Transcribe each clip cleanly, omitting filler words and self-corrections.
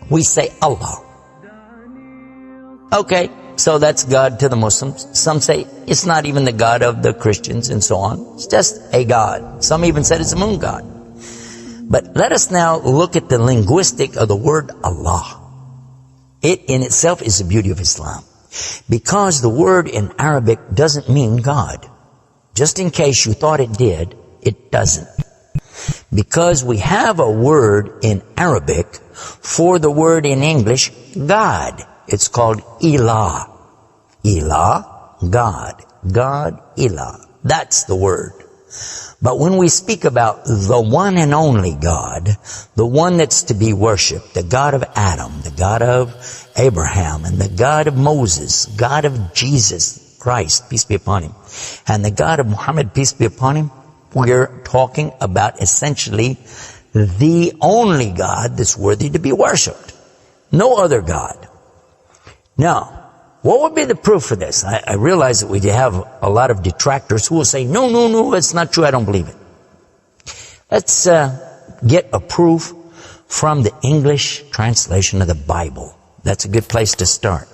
we say Allah. Okay, so that's God to the Muslims. Some say it's not even the God of the Christians and so on. It's just a God. Some even said it's a moon god. But let us now look at the linguistic of the word Allah. It in itself is the beauty of Islam. Because the word in Arabic doesn't mean God. Just in case you thought it did, it doesn't. Because we have a word in Arabic for the word in English, God. It's called Ilah. Ilah, God. God, Ilah. That's the word. But when we speak about the one and only God, the one that's to be worshipped, the God of Adam, the God of Abraham, and the God of Moses, God of Jesus Christ, peace be upon him, and the God of Muhammad, peace be upon him, we're talking about essentially the only God that's worthy to be worshipped. No other God. Now, what would be the proof for this? I realize that we have a lot of detractors who will say, no, it's not true, I don't believe it. Let's get a proof from the English translation of the Bible. That's a good place to start.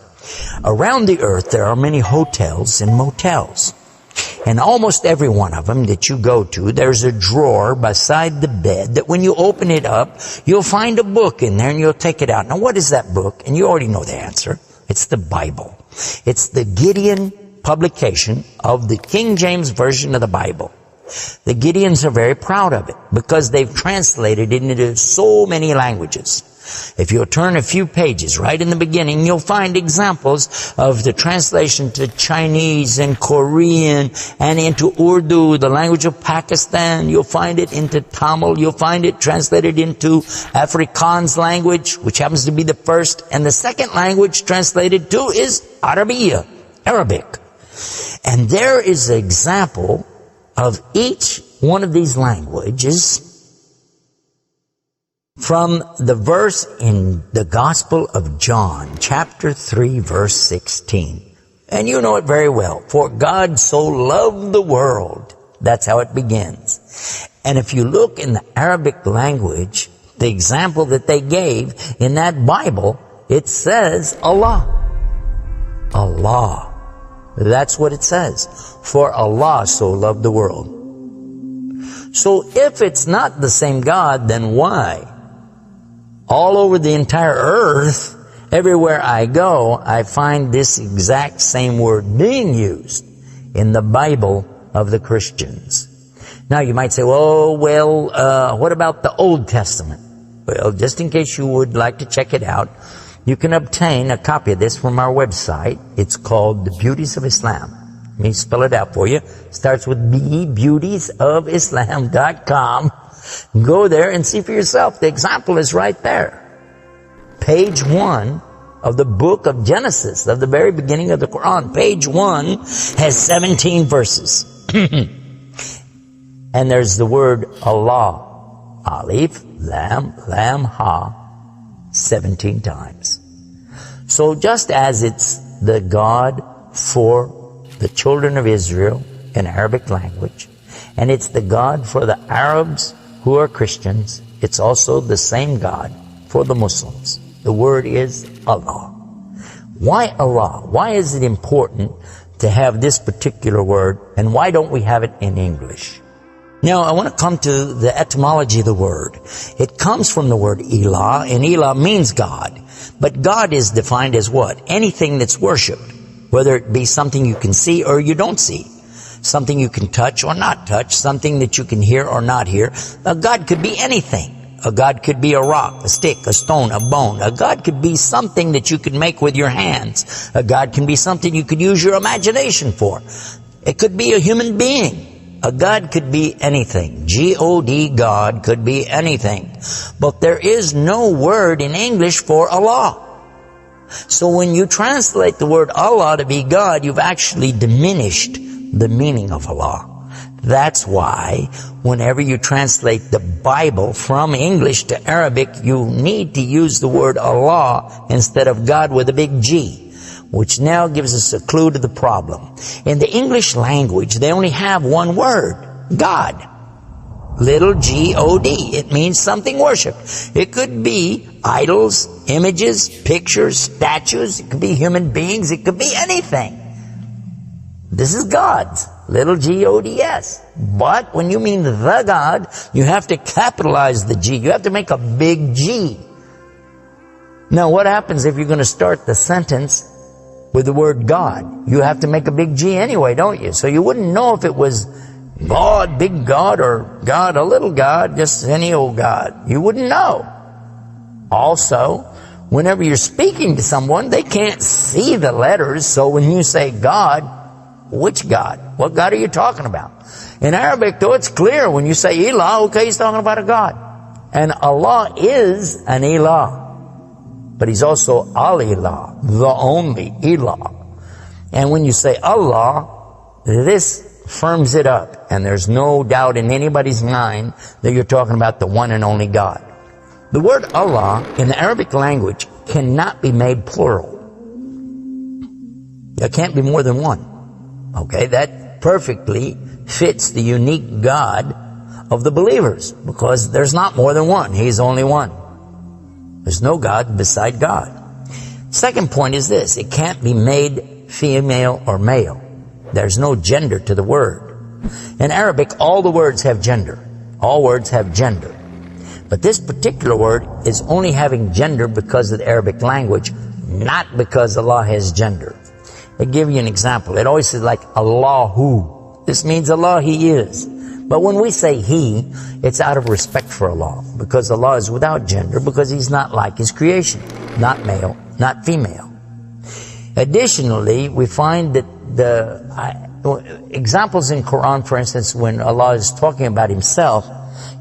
Around the earth, there are many hotels and motels. And almost every one of them that you go to, there's a drawer beside the bed that when you open it up, you'll find a book in there and you'll take it out. Now, what is that book? And you already know the answer. It's the Bible. It's the Gideon publication of the King James Version of the Bible. The Gideons are very proud of it because they've translated it into so many languages. If you'll turn a few pages right in the beginning, you'll find examples of the translation to Chinese and Korean and into Urdu, the language of Pakistan. You'll find it into Tamil. You'll find it translated into Afrikaans language, which happens to be the first. And the second language translated to is Arabiya, Arabic. And there is an example of each one of these languages from the verse in the Gospel of John, chapter 3, verse 16. And you know it very well. For God so loved the world. That's how it begins. And if you look in the Arabic language, the example that they gave in that Bible, it says Allah. Allah. That's what it says. For Allah so loved the world. So if it's not the same God, then why? All over the entire earth, everywhere I go, I find this exact same word being used in the Bible of the Christians. Now you might say, what about the Old Testament? Well, just in case you would like to check it out, you can obtain a copy of this from our website. It's called The Beauties of Islam. Let me spell it out for you. It starts with B, beautiesofislam.com. Go there and see for yourself. The example is right there. Page 1 of the book of Genesis, of the very beginning of the Quran. Page 1 has 17 verses. And there's the word Allah. Alif, Lam, Ha, 17 times. So just as it's the God for the children of Israel in Arabic language, and it's the God for the Arabs who are Christians, it's also the same God for the Muslims. The word is Allah. Why Allah? Why is it important to have this particular word, and why don't we have it in English? Now, I want to come to the etymology of the word. It comes from the word Ilah, and Ilah means God. But God is defined as what? Anything that's worshipped, whether it be something you can see or you don't see. Something you can touch or not touch, something that you can hear or not hear. A God could be anything. A God could be a rock, a stick, a stone, a bone. A God could be something that you could make with your hands. A God can be something you could use your imagination for. It could be a human being. A God could be anything. G-O-D, God could be anything. But there is no word in English for Allah. So when you translate the word Allah to be God, you've actually diminished the meaning of Allah. That's why whenever you translate the Bible from English to Arabic, you need to use the word Allah instead of God with a big G, which now gives us a clue to the problem. In the English language, they only have one word, God. Little G-O-D. It means something worshipped. It could be idols, images, pictures, statues. It could be human beings. It could be anything. This is God's. Little G-O-D-S. But when you mean the God, you have to capitalize the G. You have to make a big G. Now, what happens if you're going to start the sentence with the word God? You have to make a big G anyway, don't you? So you wouldn't know if it was God, big God, or God, a little God, just any old God. You wouldn't know. Also, whenever you're speaking to someone, they can't see the letters. So when you say God, which God? What God are you talking about? In Arabic, though, it's clear. When you say Ilah, okay, he's talking about a God. And Allah is an Ilah. But he's also Al-Ilah, the only Ilah. And when you say Allah, this firms it up. And there's no doubt in anybody's mind that you're talking about the one and only God. The word Allah in the Arabic language cannot be made plural. There can't be more than one. Okay, that perfectly fits the unique God of the believers, because there's not more than one. He's only one. There's no God beside God. Second point is this: it can't be made female or male. There's no gender to the word. In Arabic, all the words have gender. All words have gender. But this particular word is only having gender because of the Arabic language, not because Allah has gender. I'll give you an example. It always says like Allahu. This means Allah, He is. But when we say He, it's out of respect for Allah, because Allah is without gender, because He's not like His creation. Not male, not female. Additionally, we find that the examples in Quran, for instance, when Allah is talking about Himself,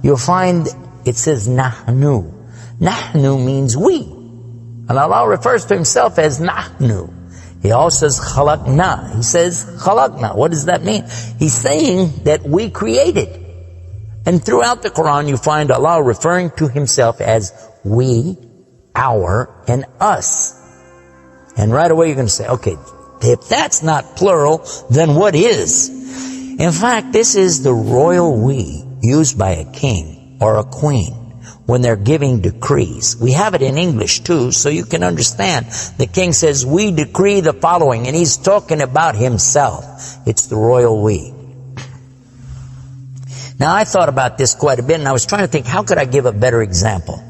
you'll find it says Nahnu. Nahnu means we. And Allah refers to Himself as Nahnu. He also says khalaqna. He says khalaqna. What does that mean? He's saying that we created. And throughout the Quran you find Allah referring to Himself as we, our, and us. And right away you're going to say, okay, if that's not plural, then what is? In fact, this is the royal we used by a king or a queen when they're giving decrees. We have it in English too, so you can understand. The king says, we decree the following, and he's talking about himself. It's the royal we. Now, I thought about this quite a bit, and I was trying to think, how could I give a better example?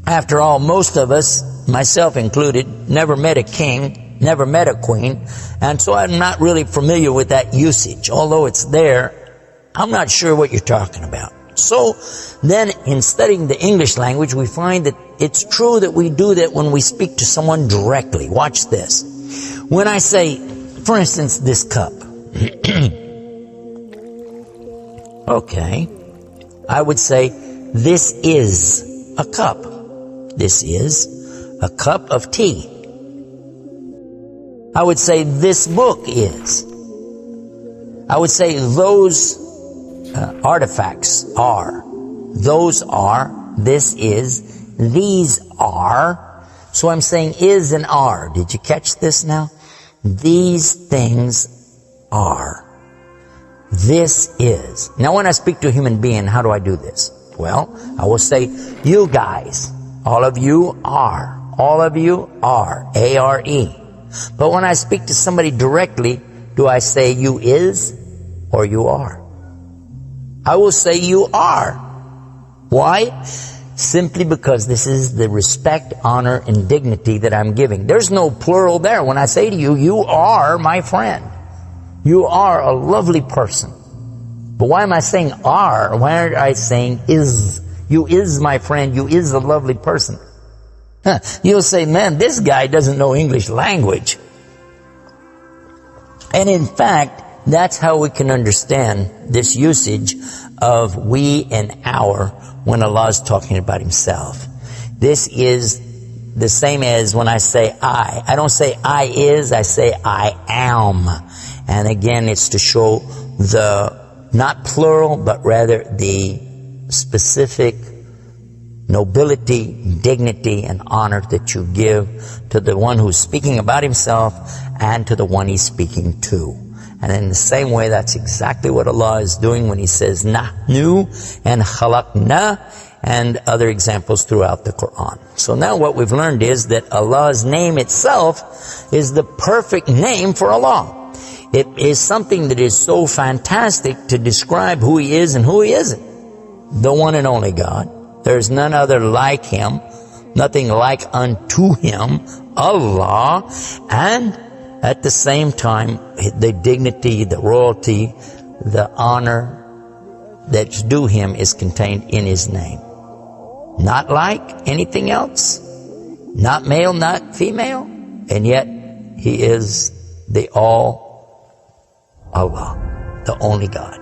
After all, most of us, myself included, never met a king, never met a queen, and so I'm not really familiar with that usage. Although it's there, I'm not sure what you're talking about. So then in studying the English language, we find that it's true that we do that when we speak to someone directly. Watch this. When I say, for instance, this cup. Okay. I would say, this is a cup. This is a cup of tea. I would say, this book is. I would say, those artifacts are. Those are. This is. These are. So I'm saying is and are. Did you catch this now? These things are. This is. Now when I speak to a human being, how do I do this? Well, I will say, you guys, all of you are. All of you are. A-R-E. But when I speak to somebody directly, do I say you is or you are? I will say you are. Why? Simply because this is the respect, honor, and dignity that I'm giving. There's no plural there. When I say to you, you are my friend. You are a lovely person. But why am I saying are? Why aren't I saying is? You is my friend. You is a lovely person. You'll say, man, this guy doesn't know English language. And in fact, that's how we can understand this usage of we and our when Allah is talking about Himself. This is the same as when I say I. I don't say I is, I say I am. And again, it's to show the, not plural, but rather the specific nobility, dignity, and honor that you give to the one who's speaking about himself and to the one he's speaking to. And in the same way, that's exactly what Allah is doing when He says Nahnu and Khalaqna. and other examples throughout the Quran. So now what we've learned is that Allah's name itself is the perfect name for Allah. It is something that is so fantastic to describe who He is and who He isn't. The one and only God. There is none other like Him, nothing like unto Him, Allah, and at the same time, the dignity, the royalty, the honor that's due Him is contained in His name. Not like anything else, not male, not female, and yet He is the all Allah, the only God.